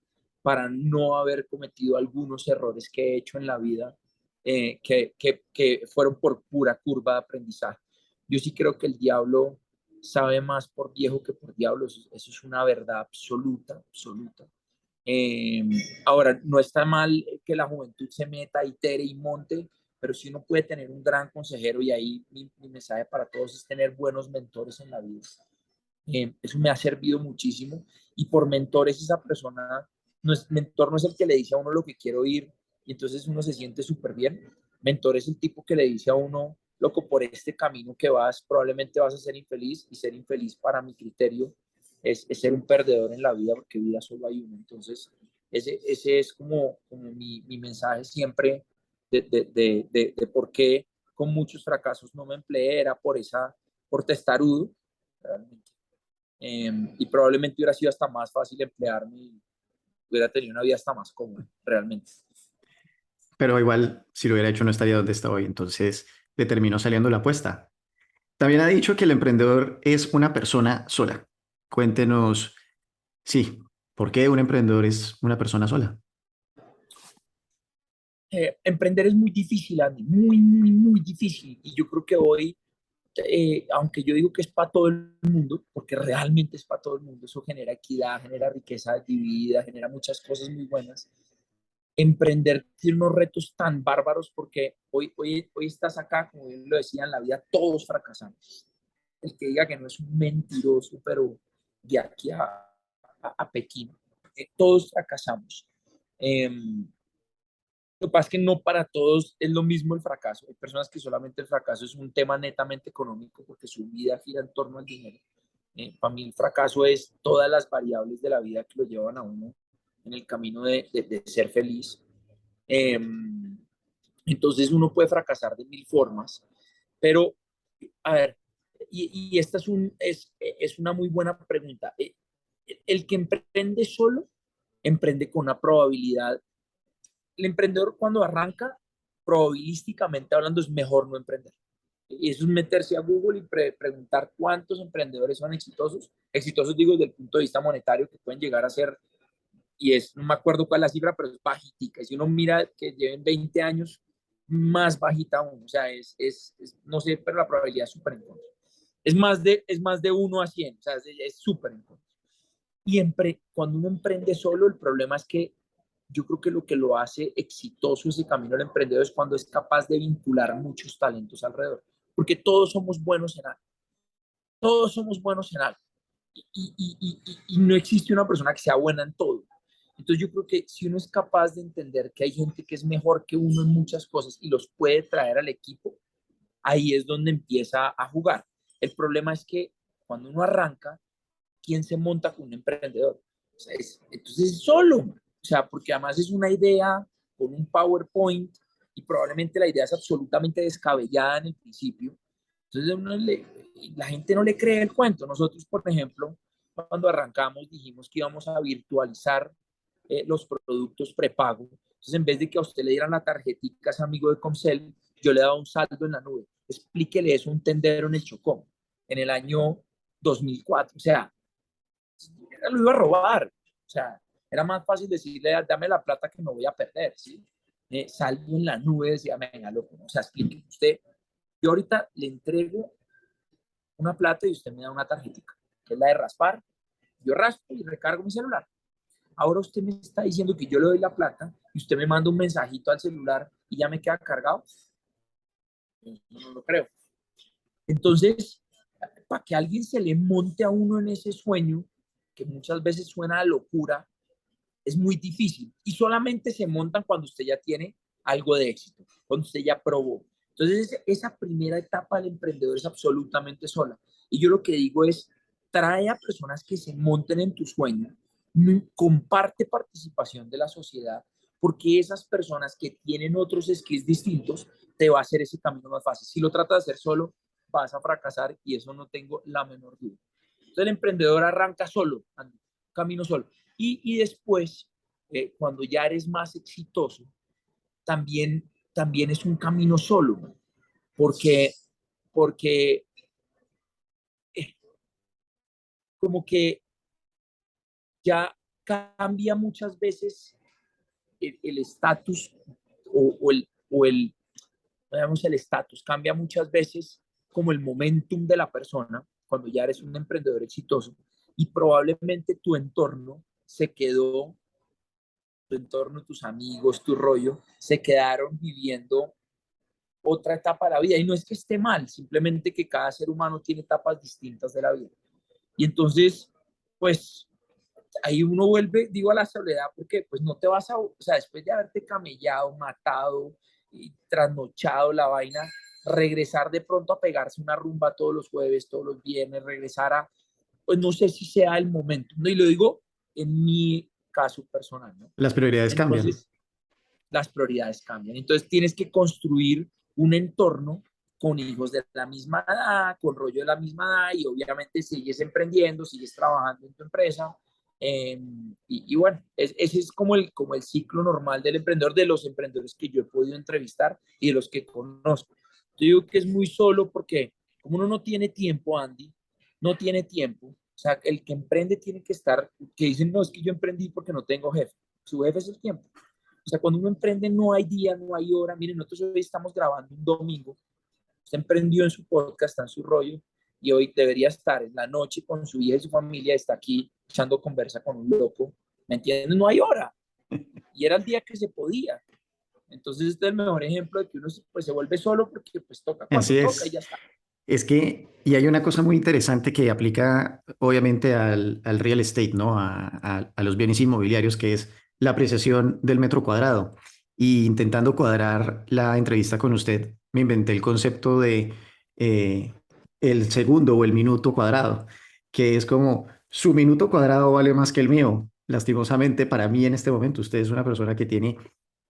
para no haber cometido algunos errores que he hecho en la vida, que fueron por pura curva de aprendizaje. Yo sí creo que el diablo sabe más por viejo que por diablo, eso es una verdad absoluta, absoluta. Eh, Ahora, no está mal que la juventud se meta, itere y monte, pero si uno puede tener un gran consejero, y ahí mi mensaje para todos es tener buenos mentores en la vida. Eso me ha servido muchísimo y por mentores esa persona, mentor no es el que le dice a uno lo que quiere oír y entonces uno se siente súper bien. Mentor es el tipo que le dice a uno, loco, por este camino que vas, probablemente vas a ser infeliz y ser infeliz para mi criterio es ser un perdedor en la vida porque vida solo hay una. Entonces, ese es como mi mensaje siempre de por qué con muchos fracasos no me empleé, era por testarudo, realmente. Y probablemente hubiera sido hasta más fácil emplearme y hubiera tenido una vida hasta más cómoda, realmente. Pero igual, si lo hubiera hecho, no estaría donde está hoy. Entonces, le terminó saliendo la apuesta. También ha dicho que el emprendedor es una persona sola. Cuéntenos, sí, ¿por qué un emprendedor es una persona sola? Emprender es muy difícil, Andy, muy, muy, muy difícil. Y yo creo que hoy, aunque yo digo que es para todo el mundo, porque realmente es para todo el mundo, eso genera equidad, genera riqueza dividida, genera muchas cosas muy buenas. Emprender tiene unos retos tan bárbaros porque hoy estás acá, como bien lo decía, en la vida todos fracasamos. El que diga que no es un mentiroso, pero de aquí a Pekín. todos fracasamos. Lo que pasa es que no para todos es lo mismo el fracaso. Hay personas que solamente el fracaso es un tema netamente económico porque su vida gira en torno al dinero. Para mí el fracaso es todas las variables de la vida que lo llevan a uno en el camino de ser feliz. Eh, entonces uno puede fracasar de mil formas, pero a ver, y esta es una muy buena pregunta. El que emprende solo, emprende con una probabilidad. El emprendedor cuando arranca, probabilísticamente hablando, es mejor no emprender. Y eso es meterse a Google y preguntar cuántos emprendedores son exitosos. Exitosos digo desde el punto de vista monetario, que pueden llegar a ser, y no me acuerdo cuál es la cifra, pero es bajitica. Si uno mira que lleven 20 años, más bajita aún. O sea, no sé, pero la probabilidad es súper en contra. Es más de 1 a 100, o sea, es súper en contra. Y cuando uno emprende solo, el problema es que yo creo que lo que lo hace exitoso ese camino del emprendedor es cuando es capaz de vincular muchos talentos alrededor. Porque todos somos buenos en algo. Todos somos buenos en algo. Y no existe una persona que sea buena en todo. Entonces yo creo que si uno es capaz de entender que hay gente que es mejor que uno en muchas cosas y los puede traer al equipo, ahí es donde empieza a jugar. El problema es que cuando uno arranca, ¿quién se monta con un emprendedor? O sea, entonces es solo. O sea, porque además es una idea con un PowerPoint y probablemente la idea es absolutamente descabellada en el principio. Entonces la gente no le cree el cuento. Nosotros, por ejemplo, cuando arrancamos dijimos que íbamos a virtualizar los productos prepago. Entonces, en vez de que a usted le dieran la tarjetita, es amigo de Comcel, yo le daba un saldo en la nube. Explíquele eso a un tendero en el Chocó, en el año 2004. O sea, lo iba a robar. O sea, era más fácil decirle, dame la plata que me voy a perder, ¿sí? Salgo en la nube, decía, venga, loco, o sea, explique usted. Yo ahorita le entrego una plata y usted me da una tarjetita, que es la de raspar. Yo raspo y recargo mi celular. Ahora usted me está diciendo que yo le doy la plata y usted me manda un mensajito al celular y ya me queda cargado. No lo creo. Entonces, para que alguien se le monte a uno en ese sueño, que muchas veces suena a locura, es muy difícil. Y solamente se montan cuando usted ya tiene algo de éxito, cuando usted ya probó. Entonces, esa primera etapa del emprendedor es absolutamente sola. Y yo lo que digo es, trae a personas que se monten en tu sueño, comparte participación de la sociedad, porque esas personas que tienen otros skills distintos, te va a hacer ese camino más fácil. Si lo tratas de hacer solo, vas a fracasar y eso no tengo la menor duda. Entonces el emprendedor arranca solo, camino solo. Y después, cuando ya eres más exitoso, también es un camino solo, ¿no? Porque eh, como que ya cambia muchas veces el estatus digamos, el estatus, cambia muchas veces como el momentum de la persona cuando ya eres un emprendedor exitoso y probablemente tu entorno, tus amigos, tu rollo, se quedaron viviendo otra etapa de la vida. Y no es que esté mal, simplemente que cada ser humano tiene etapas distintas de la vida. Y entonces, pues ahí uno vuelve, digo, a la soledad, porque pues no te vas o sea, después de haberte camellado, matado y trasnochado la vaina, regresar de pronto a pegarse una rumba todos los jueves, todos los viernes, regresar pues no sé si sea el momento, ¿no? Y lo digo en mi caso personal, ¿no? Las prioridades cambian. Entonces, las prioridades cambian. Entonces, tienes que construir un entorno con hijos de la misma edad, con rollo de la misma edad, y obviamente sigues emprendiendo, sigues trabajando en tu empresa. Y bueno, ese es como el ciclo normal del emprendedor, de los emprendedores que yo he podido entrevistar y de los que conozco. Yo digo que es muy solo porque como uno no tiene tiempo, Andy, no tiene tiempo. O sea, el que emprende tiene que estar, que dicen, no, es que yo emprendí porque no tengo jefe. Su jefe es el tiempo. O sea, cuando uno emprende no hay día, no hay hora. Miren, nosotros hoy estamos grabando un domingo. Usted emprendió en su podcast, está en su rollo, y hoy debería estar en la noche con su hija y su familia, está aquí echando conversa con un loco. ¿Me entienden? No hay hora. Y era el día que se podía. Entonces, este es el mejor ejemplo de que uno pues, se vuelve solo porque pues toca cuando Así toca y es. ya está. Es que, y hay una cosa muy interesante que aplica obviamente al real estate, ¿no? A los bienes inmobiliarios, que es la apreciación del metro cuadrado. Y intentando cuadrar la entrevista con usted, me inventé el concepto de eh, el segundo o el minuto cuadrado, que es como su minuto cuadrado vale más que el mío. Lastimosamente, para mí en este momento, usted es una persona que tiene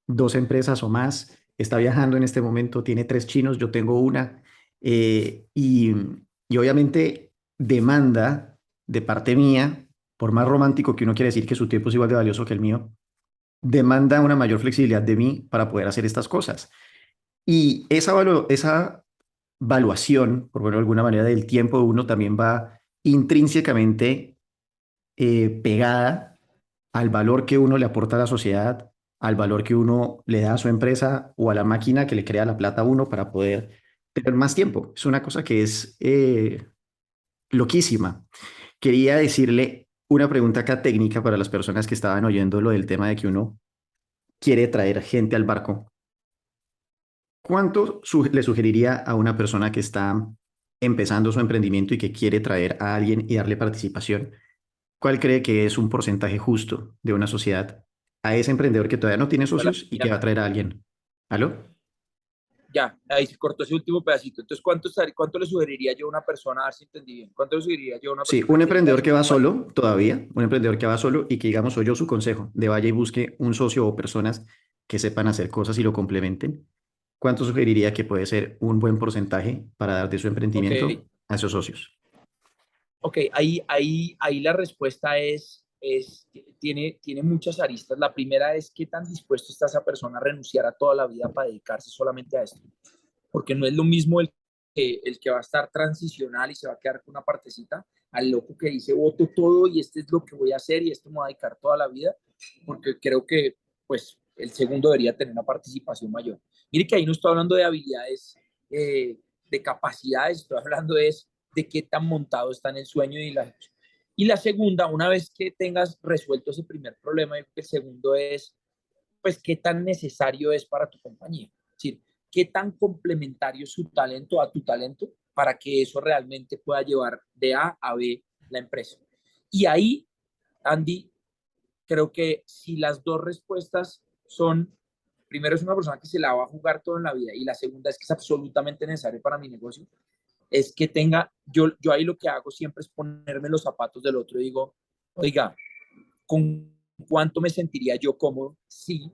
dos empresas o más, está viajando en este momento, tiene tres chinos, yo tengo una, y obviamente demanda de parte mía, por más romántico que uno quiere decir que su tiempo es igual de valioso que el mío, demanda una mayor flexibilidad de mí para poder hacer estas cosas. Y esa valuación, por verlo de alguna manera, del tiempo de uno también va intrínsecamente pegada al valor que uno le aporta a la sociedad, al valor que uno le da a su empresa o a la máquina que le crea la plata a uno para poder tener más tiempo. Es una cosa que es loquísima. Quería decirle una pregunta acá técnica para las personas que estaban oyendo lo del tema de que uno quiere traer gente al barco. ¿Cuánto le sugeriría a una persona que está empezando su emprendimiento y que quiere traer a alguien y darle participación? ¿Cuál cree que es un porcentaje justo de una sociedad a ese emprendedor que todavía no tiene Hola, socios y que mira, va a traer a alguien? ¿Aló? ya, ahí se cortó ese último pedacito. Entonces, ¿cuánto le sugeriría yo a una persona, a ver si entendí bien? ¿Cuánto le sugeriría yo a una Sí, persona un que quiera emprendedor hacer que un va emprendimiento? solo todavía, un emprendedor que va solo y que digamos soy yo su consejo, de vaya y busque un socio o personas que sepan hacer cosas y lo complementen. ¿Cuánto sugeriría que puede ser un buen porcentaje para dar de su Ok, emprendimiento a esos socios? ok, ahí la respuesta tiene muchas aristas. La primera es qué tan dispuesto está esa persona a renunciar a toda la vida para dedicarse solamente a esto. Porque no es lo mismo el que va a estar transicional y se va a quedar con una partecita, al loco que dice, voto todo y este es lo que voy a hacer y esto me va a dedicar toda la vida, porque creo que pues el segundo debería tener una participación mayor. Mire que ahí no estoy hablando de habilidades, de capacidades, estoy hablando de qué tan montado está en el sueño y la segunda, una vez que tengas resuelto ese primer problema, el segundo es, pues, qué tan necesario es para tu compañía. Es decir, qué tan complementario es su talento a tu talento para que eso realmente pueda llevar de A a B la empresa. Y ahí, Andy, creo que si las dos respuestas son, primero es una persona que se la va a jugar todo en la vida y la segunda es que es absolutamente necesario para mi negocio, es que tenga, yo ahí lo que hago siempre es ponerme los zapatos del otro y digo, oiga, ¿con cuánto me sentiría yo cómodo si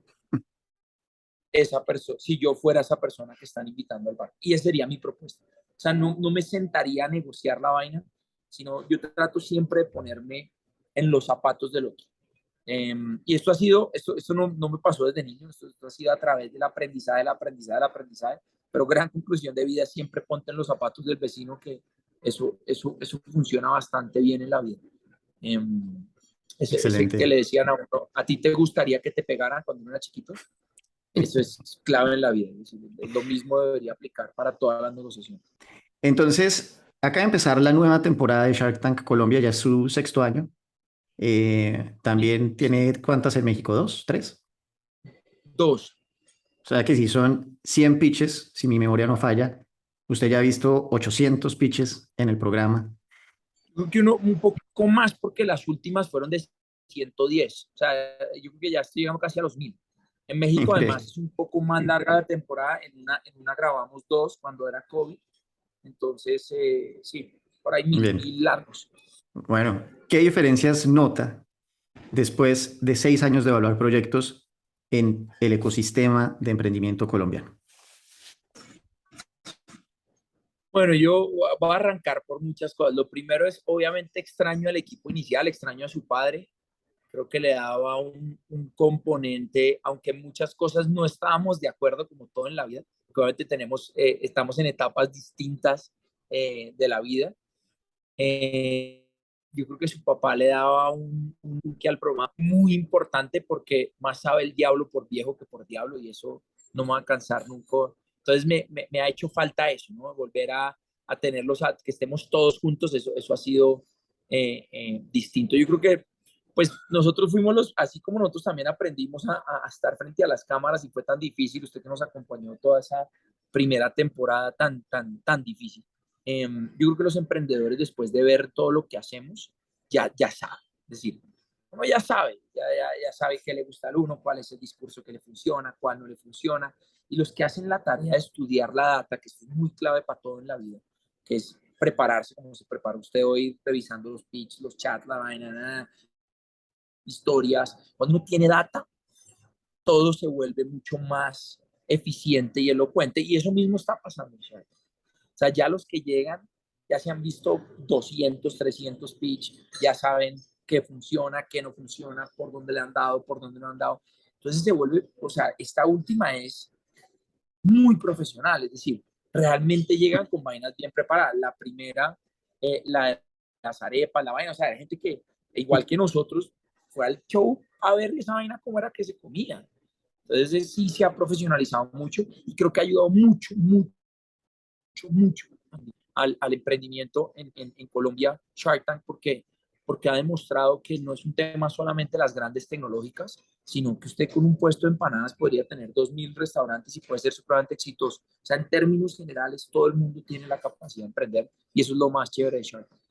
yo fuera esa persona que están invitando al bar? Y esa sería mi propuesta. O sea, no me sentaría a negociar la vaina, sino yo trato siempre de ponerme en los zapatos del otro. Y esto no me pasó desde niño, esto ha sido a través del aprendizaje, pero gran conclusión de vida, siempre ponte en los zapatos del vecino, que eso funciona bastante bien en la vida. Ese que Excelente. le decían a uno, ¿a ti te gustaría que te pegaran cuando uno era chiquito? Eso es clave en la vida. Lo mismo debería aplicar para todas las negociaciones. Entonces, acaba de empezar la nueva temporada de Shark Tank Colombia, ya es su sexto año. También tiene, ¿cuántas en México? ¿Dos? ¿Tres? Dos, O sea que si son 100 pitches, si mi memoria no falla, usted ya ha visto 800 pitches en el programa. creo que uno un poco más porque las últimas fueron de 110. O sea, yo creo que ya estoy llegando casi a los 1000. En México, además, Increíble. es un poco más larga la temporada. En una grabamos dos cuando era COVID. Entonces, sí, por ahí mil, Bien. mil largos. Bueno, ¿qué diferencias nota después de 6 años de evaluar proyectos en el ecosistema de emprendimiento colombiano? Bueno, yo voy a arrancar por muchas cosas. Lo primero es, obviamente, extraño al equipo inicial, extraño a su padre. Creo que le daba un componente, aunque en muchas cosas no estábamos de acuerdo, como todo en la vida, porque obviamente estamos en etapas distintas de la vida. Eh, yo creo que su papá le daba un toque al programa muy importante, porque más sabe el diablo por viejo que por diablo, y eso no me va a cansar nunca. Entonces me ha hecho falta eso, ¿no? Volver a tenerlos, que estemos todos juntos, eso ha sido distinto. Yo creo que pues nosotros fuimos así como nosotros también aprendimos a estar frente a las cámaras y fue tan difícil, usted que nos acompañó toda esa primera temporada tan, tan, tan difícil. Yo creo que los emprendedores, después de ver todo lo que hacemos, ya saben. Es decir, uno ya sabe qué le gusta al uno, cuál es el discurso que le funciona, cuál no le funciona. Y los que hacen la tarea de estudiar la data, que es muy clave para todo en la vida, que es prepararse como se prepara usted hoy, revisando los pitches, los chats, la vaina, historias. Cuando uno tiene data, todo se vuelve mucho más eficiente y elocuente. Y eso mismo está pasando. O sea, ya los que llegan ya se han visto 200, 300 pitch, ya saben qué funciona, qué no funciona, por dónde le han dado, por dónde no han dado. Entonces se vuelve, o sea, esta última es muy profesional, es decir, realmente llegan con vainas bien preparadas. La primera, la de las arepas, la vaina, o sea, hay gente que, igual que nosotros, fue al show a ver esa vaina cómo era que se comía. Entonces sí se ha profesionalizado mucho y creo que ha ayudado mucho al emprendimiento en Colombia, Shark Tank, porque ha demostrado que no es un tema solamente las grandes tecnológicas, sino que usted con un puesto de empanadas podría tener 2.000 restaurantes y puede ser supremamente exitoso. O sea, en términos generales, todo el mundo tiene la capacidad de emprender y eso es lo más chévere de Shark Tank.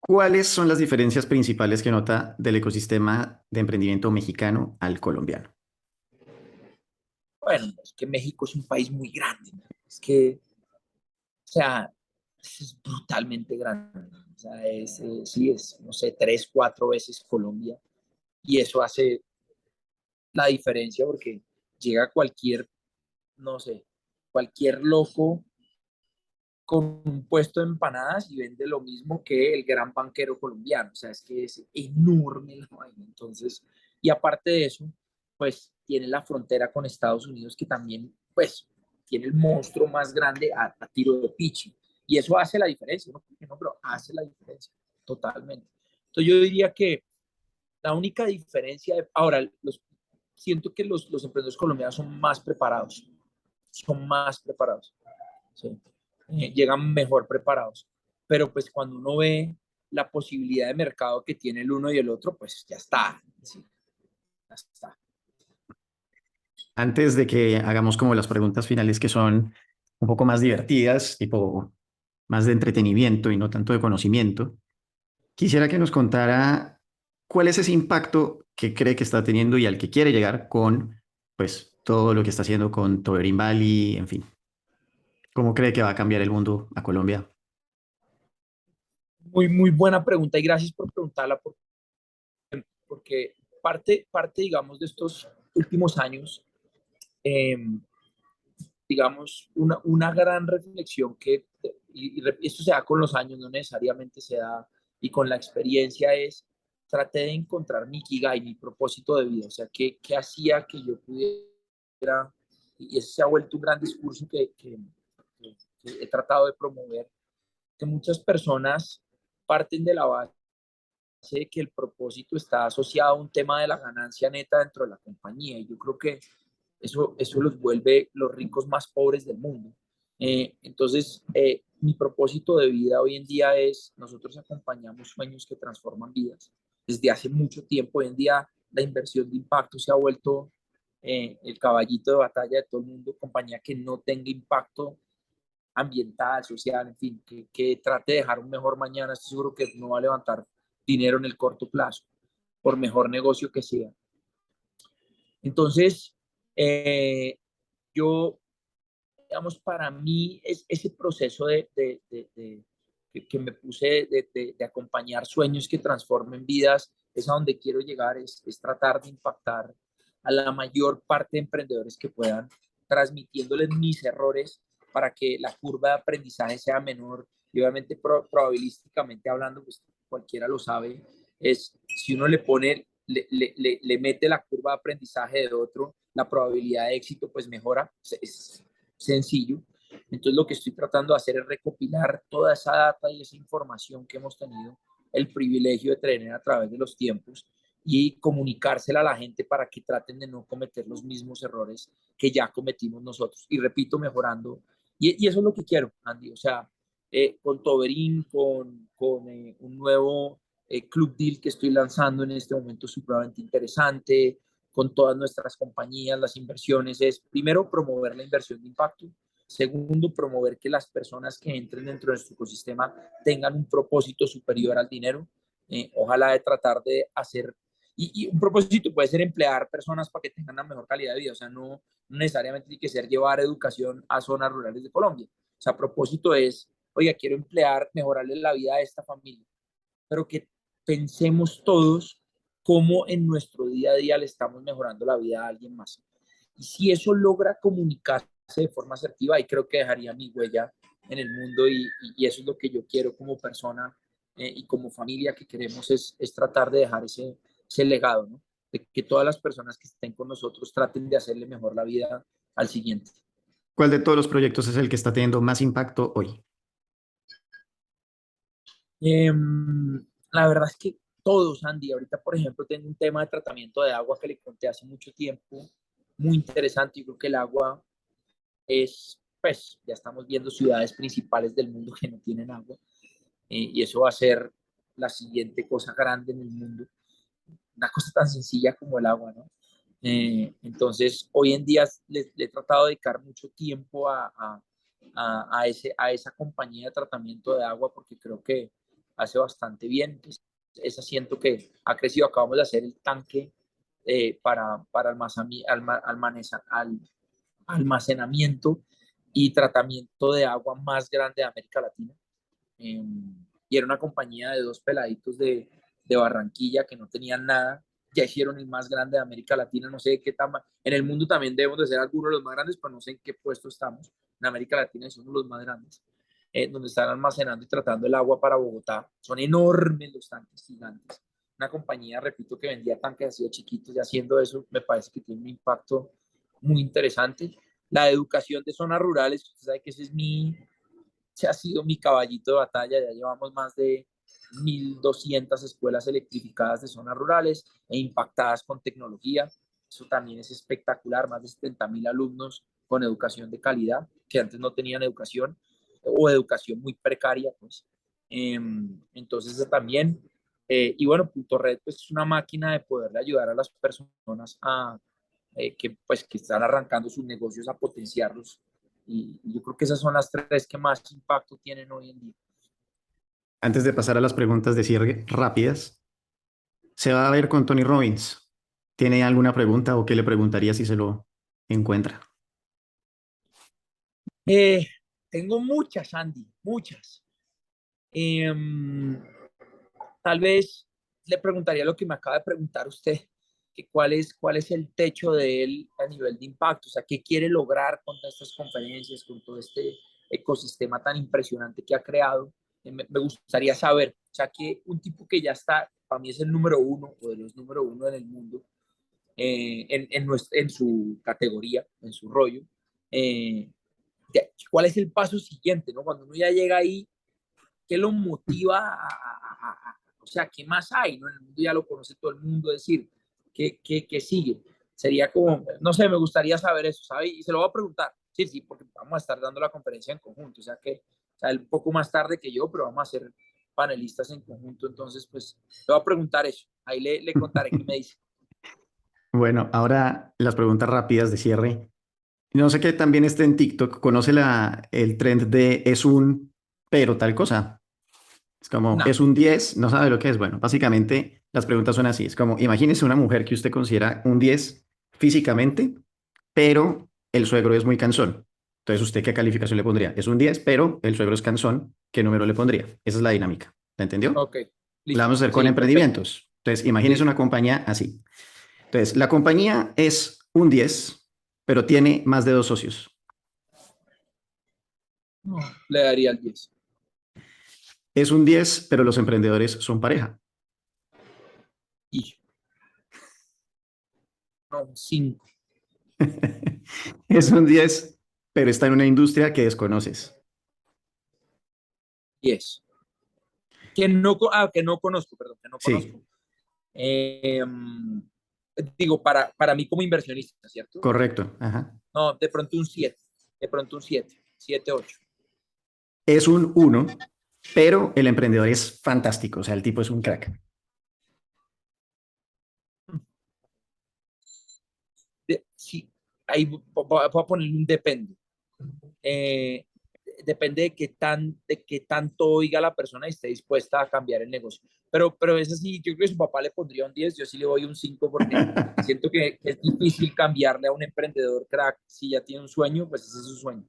¿Cuáles son las diferencias principales que nota del ecosistema de emprendimiento mexicano al colombiano? Bueno, es que México es un país muy grande, ¿no? Es que, o sea, es brutalmente grande. O sea, sí, es, no sé, 3, 4 veces Colombia. Y eso hace la diferencia porque llega cualquier, no sé, cualquier loco con un puesto de empanadas y vende lo mismo que el gran banquero colombiano. O sea, es que es enorme la vaina. Entonces, y aparte de eso, pues tiene la frontera con Estados Unidos que también, pues, tiene el monstruo más grande a tiro de pichi. Y eso hace la diferencia, ¿no? Porque no, pero hace la diferencia totalmente. Entonces yo diría que la única diferencia, ahora, siento que los emprendedores colombianos son más preparados, ¿sí? Llegan mejor preparados, pero pues cuando uno ve la posibilidad de mercado que tiene el uno y el otro, pues ya está, ¿sí? Ya está. Antes de que hagamos como las preguntas finales que son un poco más divertidas, tipo más de entretenimiento y no tanto de conocimiento, quisiera que nos contara cuál es ese impacto que cree que está teniendo y al que quiere llegar con, pues, todo lo que está haciendo con Toberín Valley, en fin. ¿Cómo cree que va a cambiar el mundo a Colombia? Muy buena pregunta y gracias por preguntarla, porque digamos, de estos últimos años, eh, digamos, una gran reflexión y esto se da con los años, no necesariamente se da, y con la experiencia es, traté de encontrar mi Ikigai, mi propósito de vida, o sea, qué hacía que yo pudiera, y ese se ha vuelto un gran discurso que he tratado de promover, que muchas personas parten de la base de que el propósito está asociado a un tema de la ganancia neta dentro de la compañía, y yo creo que eso los vuelve los ricos más pobres del mundo. Entonces, mi propósito de vida hoy en día es, nosotros acompañamos sueños que transforman vidas. Desde hace mucho tiempo, hoy en día, la inversión de impacto se ha vuelto el caballito de batalla de todo el mundo. Compañía que no tenga impacto ambiental, social, en fin, que trate de dejar un mejor mañana, estoy seguro que no va a levantar dinero en el corto plazo, por mejor negocio que sea. Entonces, eh, yo, digamos, para mí es ese proceso que me puse de acompañar sueños que transformen vidas, es a donde quiero llegar, es tratar de impactar a la mayor parte de emprendedores que puedan, transmitiéndoles mis errores para que la curva de aprendizaje sea menor y obviamente probabilísticamente hablando, pues cualquiera lo sabe, es si uno le pone, le mete la curva de aprendizaje de otro, la probabilidad de éxito pues mejora, es sencillo. Entonces lo que estoy tratando de hacer es recopilar toda esa data y esa información que hemos tenido el privilegio de tener a través de los tiempos y comunicársela a la gente para que traten de no cometer los mismos errores que ya cometimos nosotros. Y repito, mejorando. Y eso es lo que quiero, Andy. O sea, con Toberín, con un nuevo Club Deal que estoy lanzando en este momento supremamente interesante, con todas nuestras compañías, las inversiones, es primero promover la inversión de impacto, Segundo, promover que las personas que entren dentro de nuestro ecosistema tengan un propósito superior al dinero. Ojalá de tratar de hacer, y un propósito puede ser emplear personas para que tengan una mejor calidad de vida, o sea, no necesariamente tiene que ser llevar educación a zonas rurales de Colombia. O sea, propósito es, oiga, quiero emplear, mejorarle la vida a esta familia, pero que pensemos todos cómo en nuestro día a día le estamos mejorando la vida a alguien más. Y si eso logra comunicarse de forma asertiva, ahí creo que dejaría mi huella en el mundo y eso es lo que yo quiero como persona y como familia que queremos es tratar de dejar ese legado, ¿no? De que todas las personas que estén con nosotros traten de hacerle mejor la vida al siguiente. ¿Cuál de todos los proyectos es el que está teniendo más impacto hoy? Eh, la verdad es que todos, Andy, ahorita por ejemplo tengo un tema de tratamiento de agua que le conté hace mucho tiempo, muy interesante. Yo creo que el agua pues ya estamos viendo ciudades principales del mundo que no tienen agua y eso va a ser la siguiente cosa grande en el mundo, una cosa tan sencilla como el agua, ¿no? Entonces, hoy en día le he tratado de dedicar mucho tiempo a esa compañía de tratamiento de agua porque creo que hace bastante bien. Ese asiento que ha crecido, acabamos de hacer el tanque para almacenamiento y tratamiento de agua más grande de América Latina. Eh, y era una compañía de dos peladitos de Barranquilla que no tenían nada. Ya hicieron el más grande de América Latina, no sé qué tamaño. En el mundo también debemos de ser algunos de los más grandes, pero no sé en qué puesto estamos. En América Latina somos los más grandes, donde están almacenando y tratando el agua para Bogotá. Son enormes los tanques gigantes. Una compañía, repito, que vendía tanques así de chiquitos y haciendo eso me parece que tiene un impacto muy interesante. La educación de zonas rurales, usted sabe que ese ha sido mi caballito de batalla. Ya llevamos más de 1.200 escuelas electrificadas de zonas rurales e impactadas con tecnología. Eso también es espectacular, más de 70.000 alumnos con educación de calidad, que antes no tenían educación o educación muy precaria, pues. Entonces, eso también. Y bueno, Punto Red pues, es una máquina de poderle ayudar a las personas que están arrancando sus negocios a potenciarlos. Y yo creo que esas son las tres que más impacto tienen hoy en día. Antes de pasar a las preguntas de cierre rápidas, se va a ver con Tony Robbins. ¿Tiene alguna pregunta o qué le preguntaría si se lo encuentra? Eh, tengo muchas, Andy, muchas. Eh, Tal vez le preguntaría lo que me acaba de preguntar usted, que cuál es el techo de él a nivel de impacto, o sea, qué quiere lograr con estas conferencias, con todo este ecosistema tan impresionante que ha creado. Me gustaría saber, o sea, que un tipo que ya está, para mí es el número uno o de los número uno en el mundo, en su categoría, en su rollo, eh, ¿cuál es el paso siguiente? ¿No? Cuando uno ya llega ahí, ¿qué lo motiva o sea, qué más hay? ¿No? En el mundo ya lo conoce todo el mundo, es decir, ¿qué sigue? Sería como, no sé, me gustaría saber eso, ¿sabe? Y se lo voy a preguntar, sí, sí, porque vamos a estar dando la conferencia en conjunto, o sea, un poco más tarde que yo, pero vamos a ser panelistas en conjunto, entonces, pues, le voy a preguntar eso, ahí le contaré qué me dice. Bueno, ahora las preguntas rápidas de cierre. No sé qué también esté en TikTok. ¿Conoce el trend de es un pero tal cosa? Es como, No, es un 10, no sabe lo que es. Bueno, básicamente las preguntas son así. Es como, imagínese una mujer que usted considera un 10 físicamente, pero el suegro es muy cansón. Entonces, ¿usted qué calificación le pondría? Es un 10, pero el suegro es cansón. ¿Qué número le pondría? Esa es la dinámica. ¿La entendió? ok, La listo, vamos a hacer con sí, perfecto, emprendimientos. Entonces, imagínese listo. una compañía así. Entonces, la compañía es un 10, pero tiene más de dos socios. No, le daría el 10. Es un 10, pero los emprendedores son pareja. Y no, un 5, Es un 10, pero está en una industria que desconoces. 10. Que no conozco, perdón, que no Sí, conozco. Eh, Digo, para mí como inversionista, ¿cierto? correcto. Ajá. No, de pronto un 7, de pronto un 7, 7, 8. Es un uno, pero el emprendedor es fantástico. O sea, el tipo es un crack. Sí, ahí voy a poner un depende. eh, depende de qué tanto oiga la persona y esté dispuesta a cambiar el negocio. Pero es así, yo creo que su papá le pondría un 10, yo sí le doy un 5 porque siento que es difícil cambiarle a un emprendedor crack. Si ya tiene un sueño, pues ese es su sueño.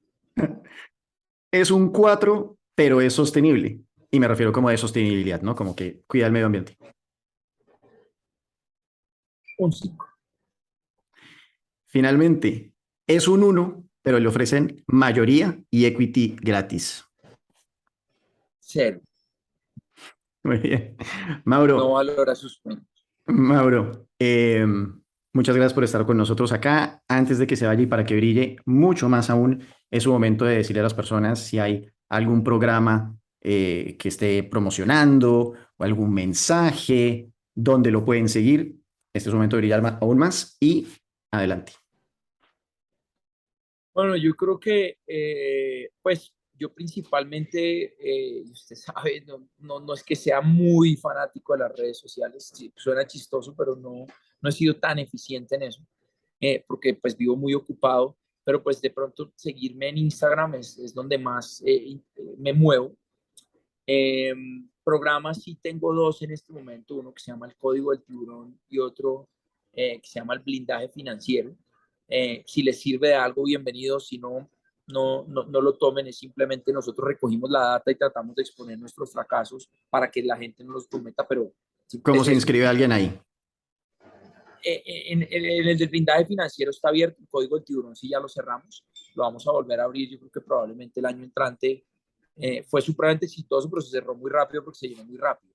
Es un 4, pero es sostenible. Y me refiero como de sostenibilidad, ¿no? Como que cuida el medio ambiente. Un 5. Finalmente, es un 1, pero le ofrecen mayoría y equity gratis. 0. Muy bien. No Mauro, valora sus sueños. Mauro, muchas gracias por estar con nosotros acá. Antes de que se vaya y para que brille mucho más aún, es su momento de decirle a las personas si hay algún programa que esté promocionando o algún mensaje donde lo pueden seguir. Este es su momento de brillar aún más y adelante. Bueno, yo creo que, pues, yo principalmente, usted sabe, no es que sea muy fanático de las redes sociales, sí, suena chistoso, pero no he sido tan eficiente en eso, porque pues vivo muy ocupado, pero pues de pronto seguirme en Instagram es donde más me muevo. Eh, Programas sí tengo dos en este momento, uno que se llama el Código del Tiburón y otro que se llama el Blindaje Financiero. Si les sirve de algo, bienvenido. Si no, no lo tomen. Es simplemente nosotros recogimos la data y tratamos de exponer nuestros fracasos para que la gente no los cometa, pero ¿Cómo es se eso. inscribe alguien ahí? En el del blindaje financiero está abierto, el Código del Tiburón sí ya lo cerramos, lo vamos a volver a abrir, yo creo que probablemente el año entrante. Fue supremamente exitoso, pero se cerró muy rápido porque se llenó muy rápido.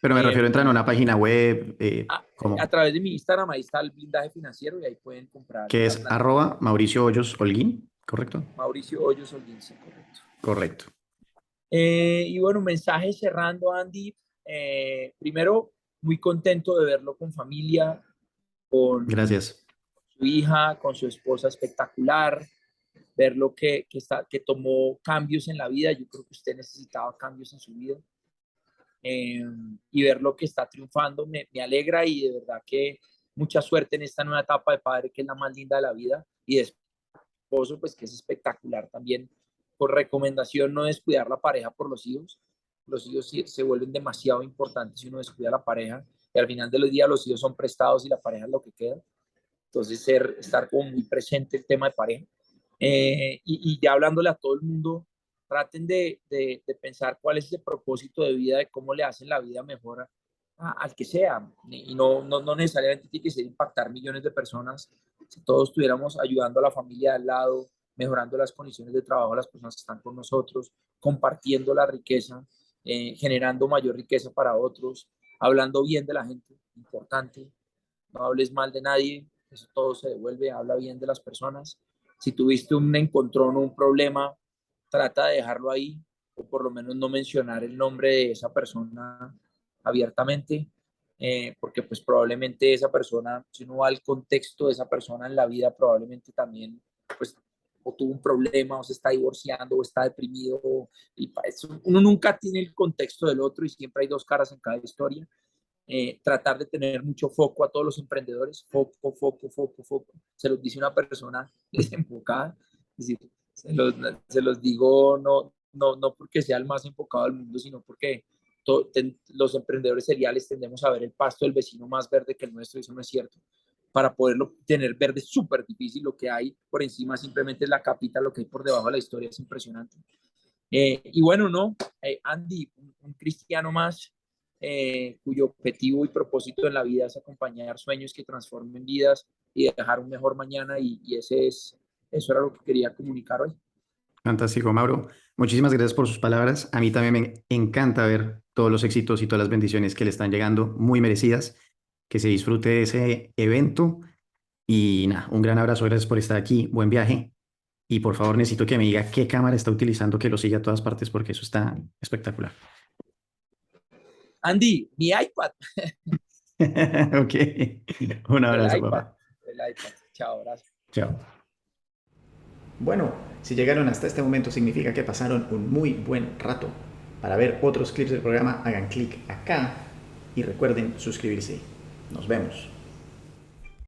Pero me Eh, refiero a entrar en una página web, a como, través de mi Instagram, ahí está el blindaje financiero y ahí pueden comprar que la es planta. @Mauricio Hoyos Holguín, ¿correcto? Mauricio Hoyos Olguín, correcto. Correcto. Y bueno, mensaje cerrando, Andy. Primero, muy contento de verlo con familia, con Gracias. su hija, con su esposa espectacular, verlo que tomó cambios en la vida. Yo creo que usted necesitaba cambios en su vida. eh, y ver lo que está triunfando me alegra y de verdad que mucha suerte en esta nueva etapa de padre que es la más linda de la vida y de esposo pues que es espectacular también. Por recomendación no descuidar la pareja por los hijos se vuelven demasiado importantes si uno descuida a la pareja y al final de los días los hijos son prestados y la pareja es lo que queda. Entonces estar como muy presente el tema de pareja. Y ya hablándole a todo el mundo, traten de pensar cuál es el propósito de vida, de cómo le hacen la vida mejor al que sea. Y no necesariamente tiene que ser impactar millones de personas. Si todos estuviéramos ayudando a la familia de al lado, mejorando las condiciones de trabajo de las personas que están con nosotros, compartiendo la riqueza, generando mayor riqueza para otros, hablando bien de la gente, importante, no hables mal de nadie, eso todo se devuelve, habla bien de las personas. Si tuviste un encontrón o un problema, trata de dejarlo ahí, o por lo menos no mencionar el nombre de esa persona abiertamente, porque pues probablemente esa persona, si uno va al contexto de esa persona en la vida, probablemente también pues o tuvo un problema, o se está divorciando, o está deprimido, y para eso uno nunca tiene el contexto del otro y siempre hay dos caras en cada historia. Tratar de tener mucho foco a todos los emprendedores, foco, foco, foco, foco. Se los dice una persona desenfocada, es decir, se los digo no porque sea el más enfocado del mundo, sino porque los emprendedores seriales tendemos a ver el pasto del vecino más verde que el nuestro, y eso no es cierto. Para poderlo tener verde es súper difícil, lo que hay por encima simplemente es la capita, lo que hay por debajo de la historia es impresionante. Y bueno, no, Andy, un cristiano más cuyo objetivo y propósito en la vida es acompañar sueños que transformen vidas y dejar un mejor mañana y eso era lo que quería comunicar hoy. Fantástico, Mauro. Muchísimas gracias por sus palabras. A mí también me encanta ver todos los éxitos y todas las bendiciones que le están llegando, muy merecidas. Que se disfrute de ese evento. Y nada, un gran abrazo. Gracias por estar aquí. Buen viaje. Y por favor, necesito que me diga qué cámara está utilizando, que lo siga a todas partes, porque eso está espectacular. Andy, mi iPad. Ok. Un El abrazo, iPad. papá. El iPad. Chao, gracias. Chao. Bueno, si llegaron hasta este momento significa que pasaron un muy buen rato. Para ver otros clips del programa, hagan clic acá y recuerden suscribirse. Nos vemos.